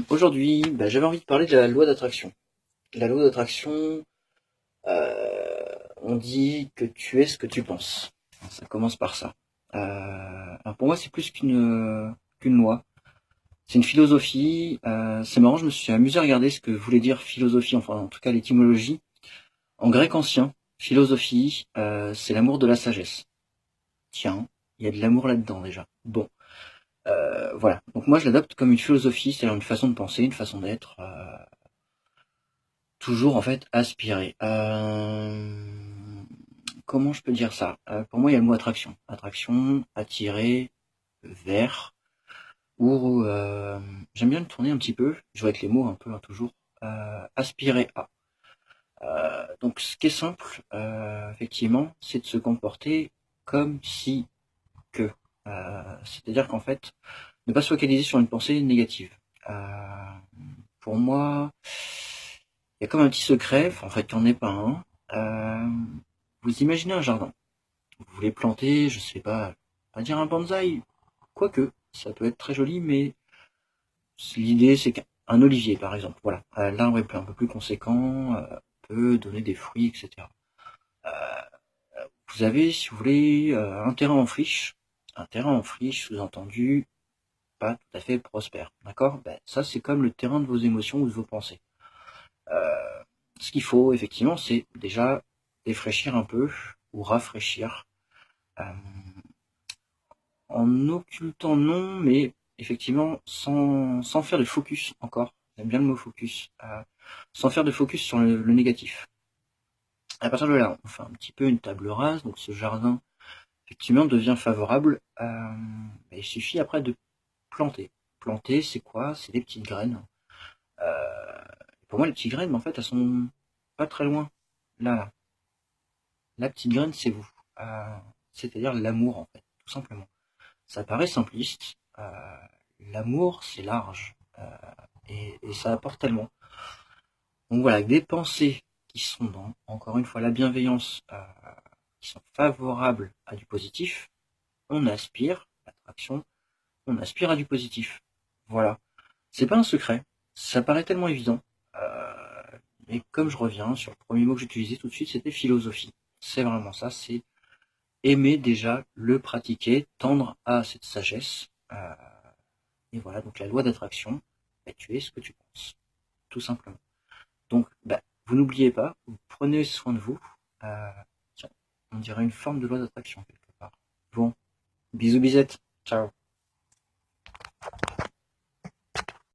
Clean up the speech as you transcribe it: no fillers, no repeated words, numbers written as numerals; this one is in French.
Aujourd'hui, j'avais envie de parler de la loi d'attraction. La loi d'attraction, on dit que tu es ce que tu penses. Ça commence par ça. Alors pour moi, c'est plus qu'une loi. C'est une philosophie. C'est marrant, je me suis amusé à regarder ce que voulait dire philosophie, enfin en tout cas l'étymologie. En grec ancien, philosophie, c'est l'amour de la sagesse. Tiens, il y a de l'amour là-dedans déjà. Bon, voilà. Donc moi, je l'adopte comme une philosophie, c'est-à-dire une façon de penser, une façon d'être. Toujours en fait aspirer. Comment je peux dire ça? Pour moi, il y a le mot attraction. Attraction, attirer vers, ou j'aime bien le tourner un petit peu, je vois avec les mots un peu, hein, toujours. Aspirer à. Donc ce qui est simple, effectivement, c'est de se comporter comme si que. C'est-à-dire qu'en fait, ne pas se focaliser sur une pensée négative. Pour moi, il y a comme un petit secret, en fait, il n'y en est pas un. Euh, Vous imaginez un jardin. Vous voulez planter, je sais pas dire un bonsaï, quoique, ça peut être très joli, mais l'idée c'est qu'un olivier par exemple, voilà, l'arbre est un peu plus conséquent, peut donner des fruits, etc. Vous avez, si vous voulez, un terrain en friche, sous-entendu, pas tout à fait prospère, d'accord? Ça c'est comme le terrain de vos émotions ou de vos pensées. Ce qu'il faut effectivement, c'est déjà défraîchir un peu ou rafraîchir. Euh, En occultant non, mais effectivement sans faire de focus encore. J'aime bien le mot focus. Sans faire de focus sur le négatif. À partir de là, on fait un petit peu une table rase, donc ce jardin effectivement devient favorable. Il suffit après de planter. Planter, c'est quoi? C'est des petites graines. Euh, pour moi, les petites graines, en fait, elles sont pas très loin. Là, la petite graine, c'est vous. C'est-à-dire l'amour, en fait, tout simplement. Ça paraît simpliste. L'amour, c'est large. Et ça apporte tellement. Donc voilà, des pensées qui sont dans, encore une fois, la bienveillance, qui sont favorables à du positif, on aspire, l'attraction, on aspire à du positif. Voilà. C'est pas un secret. Ça paraît tellement évident. Mais comme je reviens sur le premier mot que j'utilisais tout de suite, c'était philosophie. C'est vraiment ça, c'est aimer déjà le pratiquer, tendre à cette sagesse. Et voilà, donc la loi d'attraction, tu es ce que tu penses, tout simplement. Donc, vous n'oubliez pas, vous prenez soin de vous. Euh, Tiens, on dirait une forme de loi d'attraction quelque part. Bon, bisous bisettes, ciao.